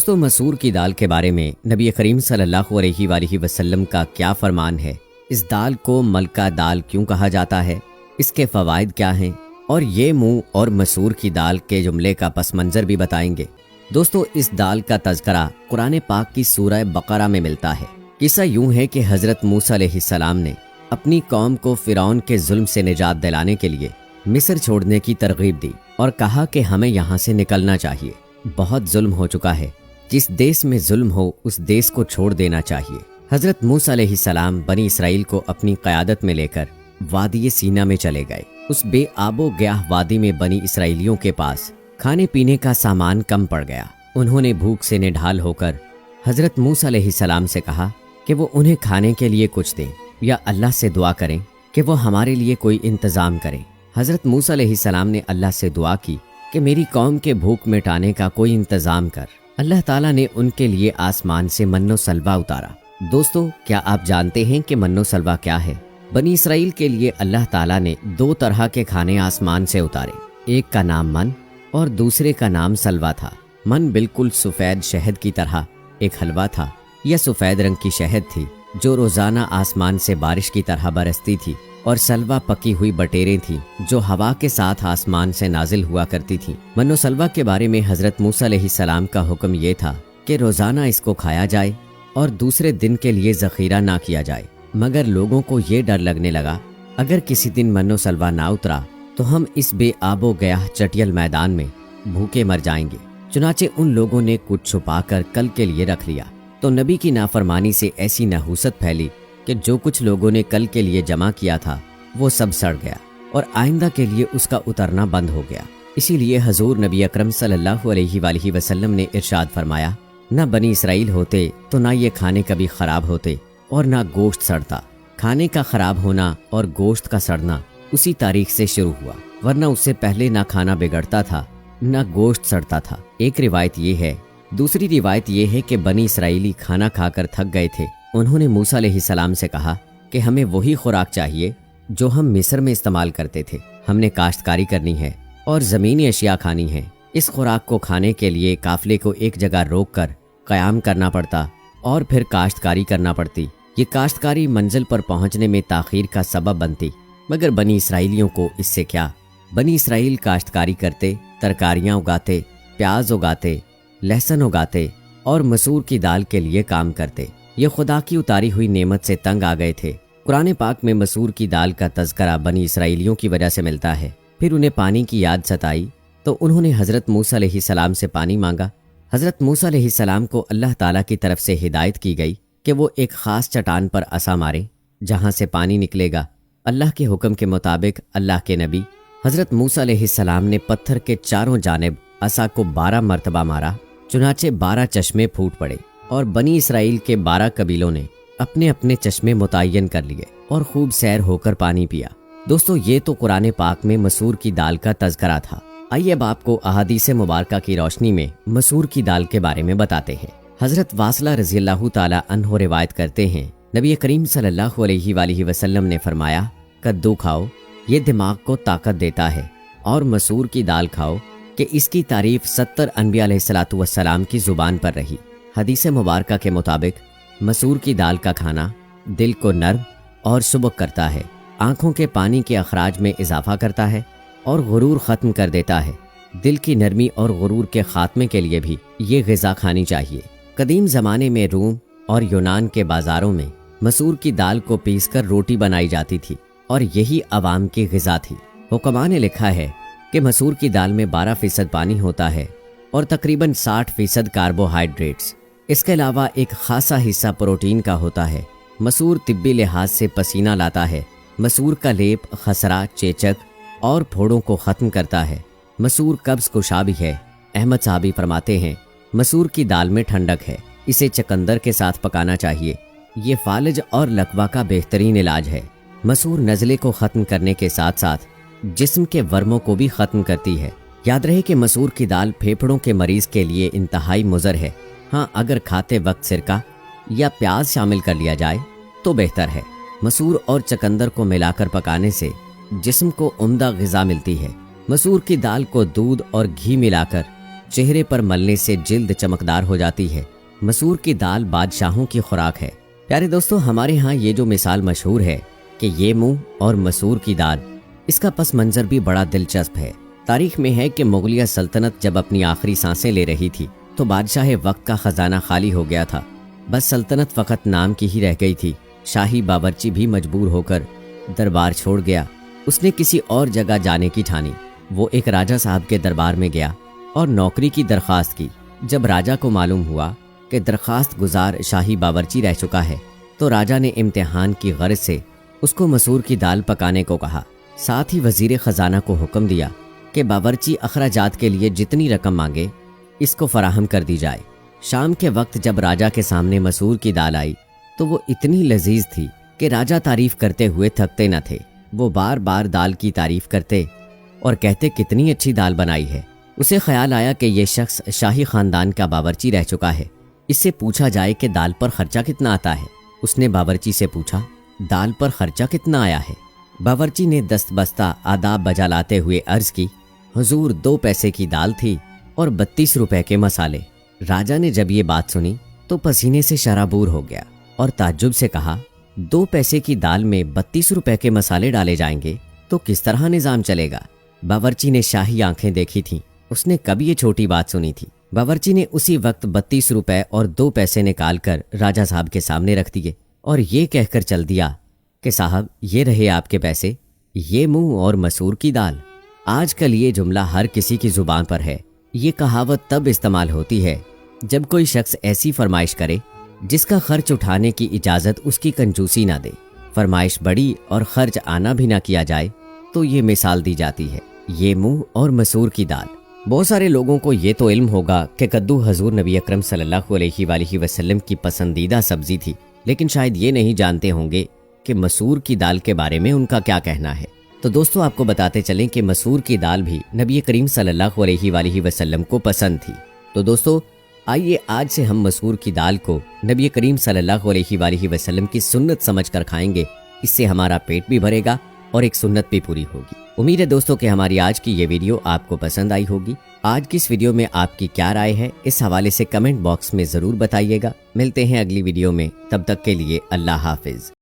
دوستو مسور کی دال کے بارے میں نبی کریم صلی اللہ علیہ وآلہ وسلم کا کیا فرمان ہے؟ اس دال کو ملکہ دال کیوں کہا جاتا ہے؟ اس کے فوائد کیا ہیں؟ اور یہ منہ اور مسور کی دال کے جملے کا پس منظر بھی بتائیں گے۔ دوستو اس دال کا تذکرہ قرآن پاک کی سورہ بقرہ میں ملتا ہے۔ قصہ یوں ہے کہ حضرت موسیٰ علیہ السلام نے اپنی قوم کو فرعون کے ظلم سے نجات دلانے کے لیے مصر چھوڑنے کی ترغیب دی اور کہا کہ ہمیں یہاں سے نکلنا چاہیے، بہت ظلم ہو چکا ہے، جس دیس میں ظلم ہو اس دیس کو چھوڑ دینا چاہیے۔ حضرت موسیٰ علیہ السلام بنی اسرائیل کو اپنی قیادت میں لے کر وادی سینا میں چلے گئے۔ اس بے آب و گیاہ وادی میں بنی اسرائیلیوں کے پاس کھانے پینے کا سامان کم پڑ گیا۔ انہوں نے بھوک سے نڈھال ہو کر حضرت موسیٰ علیہ السلام سے کہا کہ وہ انہیں کھانے کے لیے کچھ دیں یا اللہ سے دعا کریں کہ وہ ہمارے لیے کوئی انتظام کریں۔ حضرت موسیٰ علیہ السلام نے اللہ سے دعا کی کہ میری قوم کے بھوک مٹانے کا کوئی انتظام کر۔ اللہ تعالیٰ نے ان کے لیے آسمان سے من و سلوہ اتارا۔ دوستو کیا آپ جانتے ہیں کہ من و سلوہ کیا ہے؟ بنی اسرائیل کے لیے اللہ تعالیٰ نے 2 طرح کے کھانے آسمان سے اتارے، ایک کا نام من اور دوسرے کا نام سلوہ تھا۔ من بالکل سفید شہد کی طرح ایک حلوہ تھا، یہ سفید رنگ کی شہد تھی جو روزانہ آسمان سے بارش کی طرح برستی تھی، اور سلوہ پکی ہوئی بٹیریں تھیں جو ہوا کے ساتھ آسمان سے نازل ہوا کرتی تھیں۔ من و سلوہ کے بارے میں حضرت موسیٰ علیہ السلام کا حکم یہ تھا کہ روزانہ اس کو کھایا جائے اور دوسرے دن کے لیے ذخیرہ نہ کیا جائے، مگر لوگوں کو یہ ڈر لگنے لگا اگر کسی دن من و سلوہ نہ اترا تو ہم اس بے آب و گیاہ چٹیل میدان میں بھوکے مر جائیں گے۔ چنانچہ ان لوگوں نے کچھ چھپا کر کل کے لیے رکھ لیا، تو نبی کی نافرمانی سے ایسی نحوست پھیلی کہ جو کچھ لوگوں نے کل کے لیے جمع کیا تھا وہ سب سڑ گیا اور آئندہ کے لیے اس کا اترنا بند ہو گیا۔ اسی لیے حضور نبی اکرم صلی اللہ علیہ وآلہ وسلم نے ارشاد فرمایا، نہ بنی اسرائیل ہوتے تو نہ یہ کھانے کبھی خراب ہوتے اور نہ گوشت سڑتا۔ کھانے کا خراب ہونا اور گوشت کا سڑنا اسی تاریخ سے شروع ہوا، ورنہ اس سے پہلے نہ کھانا بگڑتا تھا نہ گوشت سڑتا تھا۔ ایک روایت یہ ہے۔ دوسری روایت یہ ہے کہ بنی اسرائیلی کھانا کھا کر تھک گئے تھے۔ انہوں نے موسیٰ علیہ السلام سے کہا کہ ہمیں وہی خوراک چاہیے جو ہم مصر میں استعمال کرتے تھے۔ ہم نے کاشتکاری کرنی ہے اور زمینی اشیاء کھانی ہے۔ اس خوراک کو کھانے کے لیے قافلے کو ایک جگہ روک کر قیام کرنا پڑتا اور پھر کاشتکاری کرنا پڑتی۔ یہ کاشتکاری منزل پر پہنچنے میں تاخیر کا سبب بنتی، مگر بنی اسرائیلیوں کو اس سے کیا؟ بنی اسرائیل کاشتکاری کرتے، ترکاریاں اگاتے، پیاز اگاتے، لہسن اگاتے اور مسور کی دال کے لیے کام کرتے۔ یہ خدا کی اتاری ہوئی نعمت سے تنگ آ گئے تھے۔ قرآن پاک میں مسور کی دال کا تذکرہ بنی اسرائیلیوں کی وجہ سے ملتا ہے۔ پھر انہیں پانی کی یاد ستائی تو انہوں نے حضرت موسیٰ علیہ السلام سے پانی مانگا۔ حضرت موسیٰ علیہ السلام کو اللہ تعالیٰ کی طرف سے ہدایت کی گئی کہ وہ ایک خاص چٹان پر عصا مارے جہاں سے پانی نکلے گا۔ اللہ کے حکم کے مطابق اللہ کے نبی حضرت موسیٰ علیہ السلام نے پتھر کے چاروں جانب عصا کو 12 مرتبہ مارا، چنانچہ 12 چشمے پھوٹ پڑے اور بنی اسرائیل کے 12 قبیلوں نے اپنے اپنے چشمے متعین کر لیے اور خوب سیر ہو کر پانی پیا۔ دوستو یہ تو قرآن پاک میں مسور کی دال کا تذکرہ تھا۔ آئیے اب آپ کو احادیث مبارکہ کی روشنی میں مسور کی دال کے بارے میں بتاتے ہیں۔ حضرت واصلہ رضی اللہ تعالی عنہ روایت کرتے ہیں، نبی کریم صلی اللہ علیہ وآلہ وسلم نے فرمایا، کدو کھاؤ، یہ دماغ کو طاقت دیتا ہے، اور مسور کی دال کھاؤ کہ اس کی تعریف 70 انبیاء علیہ السلام کی زبان پر رہی۔ حدیث مبارکہ کے مطابق مسور کی دال کا کھانا دل کو نرم اور سبک کرتا ہے، آنکھوں کے پانی کے اخراج میں اضافہ کرتا ہے اور غرور ختم کر دیتا ہے۔ دل کی نرمی اور غرور کے خاتمے کے لیے بھی یہ غذا کھانی چاہیے۔ قدیم زمانے میں روم اور یونان کے بازاروں میں مسور کی دال کو پیس کر روٹی بنائی جاتی تھی اور یہی عوام کی غذا تھی۔ حکماء نے لکھا ہے کہ مسور کی دال میں 12% پانی ہوتا ہے اور تقریباً 60% کاربوہائیڈریٹس۔ اس کے علاوہ ایک خاصا حصہ پروٹین کا ہوتا ہے۔ مسور طبی لحاظ سے پسینہ لاتا ہے۔ مسور کا لیپ خسرہ، چیچک اور پھوڑوں کو ختم کرتا ہے۔ مسور قبض کشا بھی ہے۔ احمد صاحبی فرماتے ہیں، مسور کی دال میں ٹھنڈک ہے، اسے چقندر کے ساتھ پکانا چاہیے، یہ فالج اور لکوہ کا بہترین علاج ہے۔ مسور نزلے کو ختم کرنے کے ساتھ ساتھ جسم کے ورموں کو بھی ختم کرتی ہے۔ یاد رہے کہ مسور کی دال پھیپھڑوں کے مریض کے لیے انتہائی مضر ہے۔ ہاں اگر کھاتے وقت سرکہ یا پیاز شامل کر لیا جائے تو بہتر ہے۔ مسور اور چقندر کو ملا کر پکانے سے جسم کو عمدہ غذا ملتی ہے۔ مسور کی دال کو دودھ اور گھی ملا کر چہرے پر ملنے سے جلد چمکدار ہو جاتی ہے۔ مسور کی دال بادشاہوں کی خوراک ہے۔ پیارے دوستو، ہمارے ہاں یہ جو مثال مشہور ہے کہ یہ منہ اور مسور کی دال، اس کا پس منظر بھی بڑا دلچسپ ہے۔ تاریخ میں ہے کہ مغلیہ سلطنت جب اپنی آخری سانسیں لے رہی تھی تو بادشاہ وقت کا خزانہ خالی ہو گیا تھا۔ بس سلطنت فقط نام کی ہی رہ گئی تھی۔ شاہی باورچی بھی مجبور ہو کر دربار چھوڑ گیا۔ اس نے کسی اور جگہ جانے کی ٹھانی۔ وہ ایک راجہ صاحب کے دربار میں گیا اور نوکری کی درخواست کی۔ جب راجہ کو معلوم ہوا کہ درخواست گزار شاہی باورچی رہ چکا ہے تو راجہ نے امتحان کی غرض سے اس کو مسور کی دال پکانے کو کہا۔ ساتھ ہی وزیر خزانہ کو حکم دیا کہ باورچی اخراجات کے لیے جتنی رقم مانگے اس کو فراہم کر دی جائے۔ شام کے وقت جب راجہ کے سامنے مسور کی دال آئی تو وہ اتنی لذیذ تھی کہ راجہ تعریف کرتے ہوئے تھکتے نہ تھے۔ وہ بار بار دال کی تعریف کرتے اور کہتے کتنی اچھی دال بنائی ہے۔ اسے خیال آیا کہ یہ شخص شاہی خاندان کا باورچی رہ چکا ہے، اس سے پوچھا جائے کہ دال پر خرچہ کتنا آتا ہے۔ اس نے باورچی سے پوچھا، دال پر خرچہ کتنا آیا ہے؟ باورچی نے دست بستہ آداب بجا لاتے ہوئے عرض کی، حضور 2 پیسے کی دال تھی اور 32 روپے کے مسالے۔ راجہ نے جب یہ بات سنی تو پسینے سے شرابور ہو گیا اور تعجب سے کہا، 2 پیسے کی دال میں 32 روپے کے مسالے ڈالے جائیں گے تو کس طرح نظام چلے گا؟ باورچی نے شاہی آنکھیں دیکھی تھیں، اس نے کبھی یہ چھوٹی بات سنی تھی۔ باورچی نے اسی وقت 32 روپے اور 2 پیسے نکال کر راجہ صاحب کے سامنے رکھ دیے اور یہ کہہ کر چل دیا کہ صاحب یہ رہے آپ کے پیسے، یہ منہ اور مسور کی دال۔ آج کل یہ جملہ ہر کسی کی زبان پر ہے۔ یہ کہاوت تب استعمال ہوتی ہے جب کوئی شخص ایسی فرمائش کرے جس کا خرچ اٹھانے کی اجازت اس کی کنجوسی نہ دے۔ فرمائش بڑی اور خرچ آنا بھی نہ کیا جائے تو یہ مثال دی جاتی ہے، یہ منہ اور مسور کی دال۔ بہت سارے لوگوں کو یہ تو علم ہوگا کہ کدو حضور نبی اکرم صلی اللہ علیہ وآلہ وسلم کی پسندیدہ سبزی تھی، لیکن شاید یہ نہیں جانتے ہوں گے کہ مسور کی دال کے بارے میں ان کا کیا کہنا ہے۔ تو دوستو، آپ کو بتاتے چلیں کہ مسور کی دال بھی نبی کریم صلی اللہ علیہ وآلہ وسلم کو پسند تھی۔ تو دوستو، آئیے آج سے ہم مسور کی دال کو نبی کریم صلی اللہ علیہ وآلہ وسلم کی سنت سمجھ کر کھائیں گے۔ اس سے ہمارا پیٹ بھی بھرے گا اور ایک سنت بھی پوری ہوگی۔ امید ہے دوستو کہ ہماری آج کی یہ ویڈیو آپ کو پسند آئی ہوگی۔ آج کی اس ویڈیو میں آپ کی کیا رائے ہے، اس حوالے سے کمنٹ باکس میں ضرور بتائیے گا۔ ملتے ہیں اگلی ویڈیو میں، تب تک کے لیے اللہ حافظ۔